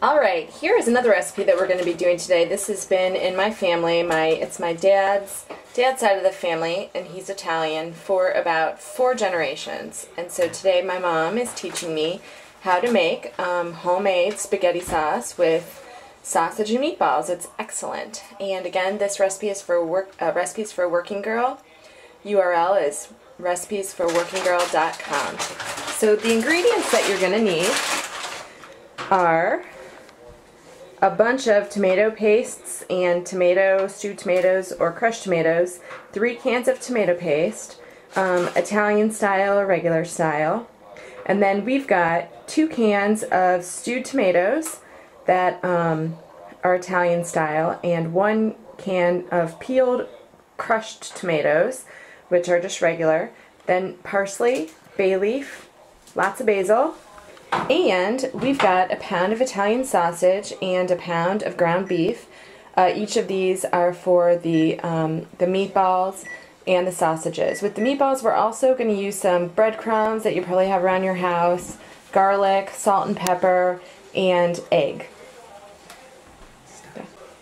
Alright, here is another recipe that we're going to be doing today. This has been in my family. It's my dad's side of the family, and he's Italian, for about 4 generations. And so today my mom is teaching me how to make homemade spaghetti sauce with sausage and meatballs. It's excellent. And again, this recipe is for Recipes for a Working Girl. URL is recipesforworkinggirl.com. So the ingredients that you're going to need are a bunch of tomato pastes and stewed tomatoes or crushed tomatoes, 3 cans of tomato paste, Italian style or regular style, and then we've got 2 cans of stewed tomatoes that are Italian style, and 1 can of peeled crushed tomatoes, which are just regular, then parsley, bay leaf, lots of basil, and we've got a pound of Italian sausage and a pound of ground beef. Each of these are for the meatballs and the sausages. With the meatballs, we're also going to use some breadcrumbs that you probably have around your house, garlic, salt and pepper, and egg.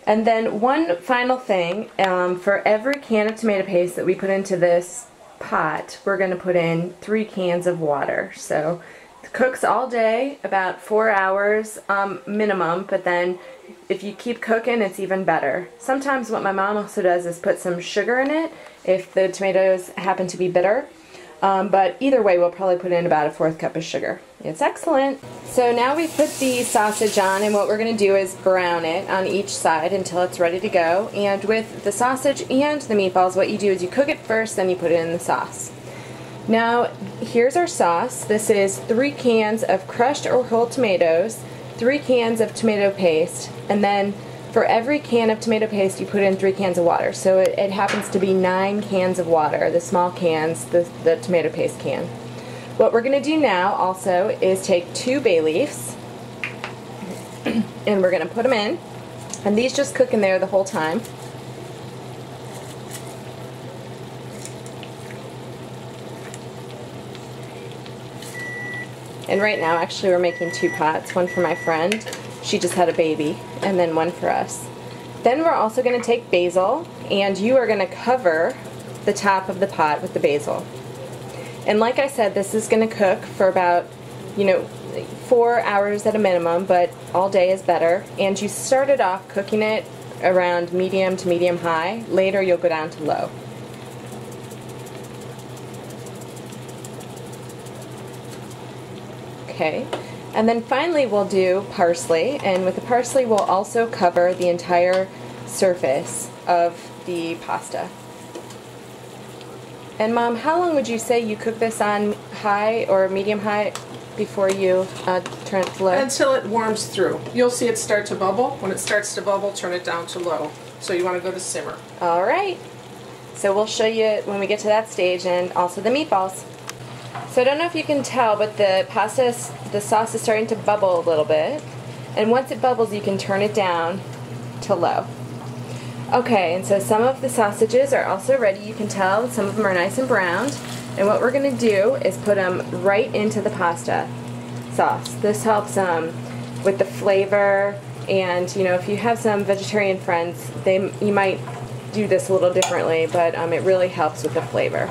And then one final thing, for every can of tomato paste that we put into this pot, we're going to put in 3 cans of water. So it cooks all day, about 4 hours minimum, but then if you keep cooking, it's even better. Sometimes what my mom also does is put some sugar in it if the tomatoes happen to be bitter. But either way, we'll probably put in about a 1/4 cup of sugar. It's excellent. So now we've put the sausage on, and what we're going to do is brown it on each side until it's ready to go. And with the sausage and the meatballs, what you do is you cook it first, then you put it in the sauce. Now, here's our sauce. This is 3 cans of crushed or whole tomatoes, 3 cans of tomato paste, and then for every can of tomato paste you put in 3 cans of water. So it happens to be 9 cans of water, the small cans, the tomato paste can. What we're going to do now also is take 2 bay leaves and we're going to put them in, and these just cook in there the whole time. And right now, actually, we're making 2 pots, one for my friend, she just had a baby, and then one for us. Then we're also going to take basil, and you are going to cover the top of the pot with the basil. And like I said, this is going to cook for about, 4 hours at a minimum, but all day is better. And you started off cooking it around medium to medium high. Later, you'll go down to low. Okay, and then finally we'll do parsley, and with the parsley we'll also cover the entire surface of the pasta. And Mom, how long would you say you cook this on high or medium high before you turn it to low? Until it warms through. You'll see it start to bubble. When it starts to bubble, turn it down to low. So you want to go to simmer. Alright, so we'll show you when we get to that stage, and also the meatballs. So I don't know if you can tell, but the sauce is starting to bubble a little bit. And once it bubbles, you can turn it down to low. Okay, and so some of the sausages are also ready. You can tell some of them are nice and browned. And what we're going to do is put them right into the pasta sauce. This helps with the flavor, and if you have some vegetarian friends, you might do this a little differently, but it really helps with the flavor.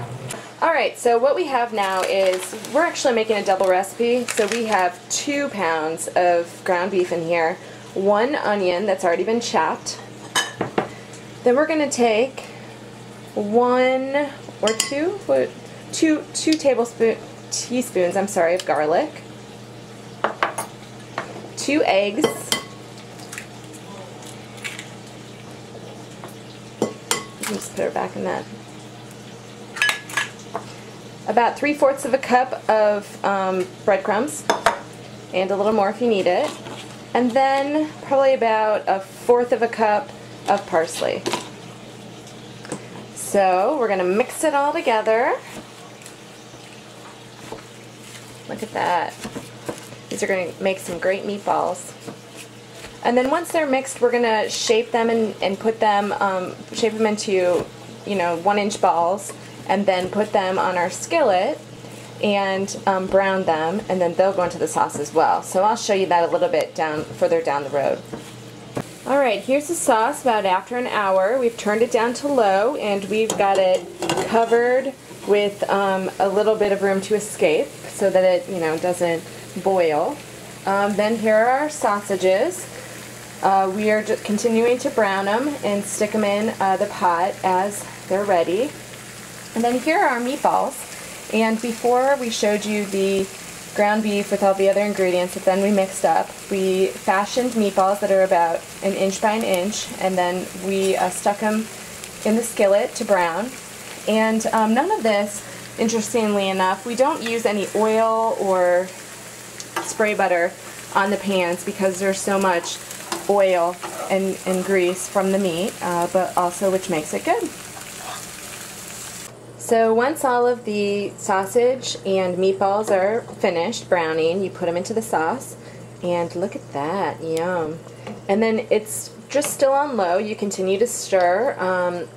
Alright, so what we have now is, we're actually making a double recipe, so we have 2 pounds of ground beef in here, 1 onion that's already been chopped, then we're going to take 1 or 2 teaspoons of garlic, 2 eggs, just put it back in that. About 3/4 of a cup of breadcrumbs, and a little more if you need it, and then probably about 1/4 of a cup of parsley. So we're going to mix it all together. Look at that. These are going to make some great meatballs. And then once they're mixed, we're going to shape them and put them, shape them into 1-inch balls, and then put them on our skillet, and brown them, and then they'll go into the sauce as well. So I'll show you that a little bit further down the road. Alright, here's the sauce about after an hour. We've turned it down to low, and we've got it covered with a little bit of room to escape so that it, doesn't boil. Then here are our sausages. We are just continuing to brown them and stick them in the pot as they're ready. And then here are our meatballs. And before we showed you the ground beef with all the other ingredients that then we mixed up, we fashioned meatballs that are about 1 inch by 1 inch, and then we stuck them in the skillet to brown. And none of this, interestingly enough, we don't use any oil or spray butter on the pans because there's so much oil and grease from the meat, but also which makes it good. So once all of the sausage and meatballs are finished browning, you put them into the sauce, and look at that, yum. And then it's just still on low. You continue to stir.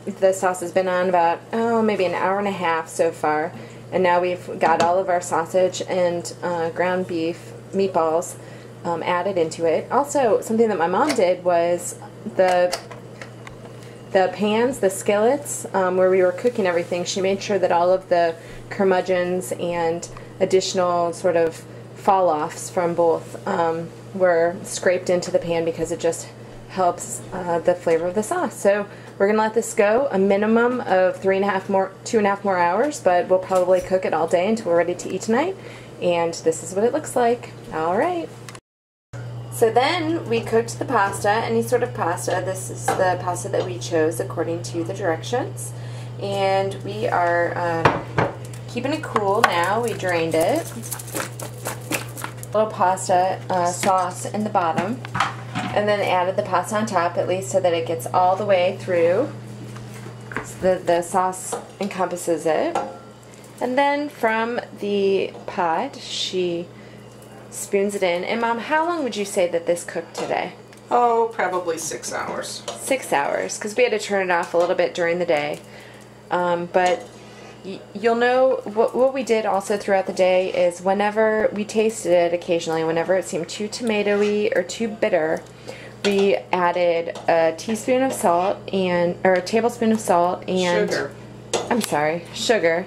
The sauce has been on about, maybe an hour and a half so far, and now we've got all of our sausage and ground beef meatballs added into it. Also, something that my mom did was the pans, the skillets, where we were cooking everything, she made sure that all of the curmudgeons and additional sort of fall-offs from both were scraped into the pan because it just helps the flavor of the sauce. So we're going to let this go a minimum of 2.5 more hours, but we'll probably cook it all day until we're ready to eat tonight. And this is what it looks like. Alright. So then we cooked the pasta, any sort of pasta. This is the pasta that we chose according to the directions. And we are keeping it cool now. We drained it. Little pasta sauce in the bottom. And then added the pasta on top, at least so that it gets all the way through. So the sauce encompasses it. And then from the pot, she spoons it in. And Mom, how long would you say that this cooked today? Oh, probably 6 hours. 6 hours, because we had to turn it off a little bit during the day. But you'll know what we did also throughout the day is whenever we tasted it occasionally, whenever it seemed too tomatoey or too bitter, we added a tablespoon of salt and Sugar. I'm sorry, sugar.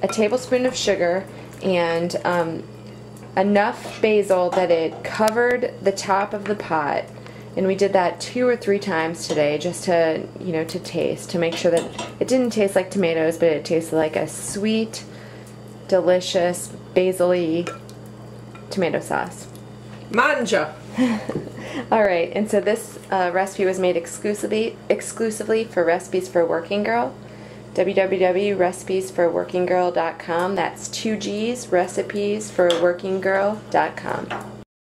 A tablespoon of sugar and enough basil that it covered the top of the pot. And we did that 2 or 3 times today just to, to taste, to make sure that it didn't taste like tomatoes, but it tasted like a sweet, delicious, basil-y tomato sauce. Manja! Alright, and so this recipe was made exclusively for Recipes for Working Girl. www.recipesforworkinggirl.com. That's 2 G's, recipesforworkinggirl.com.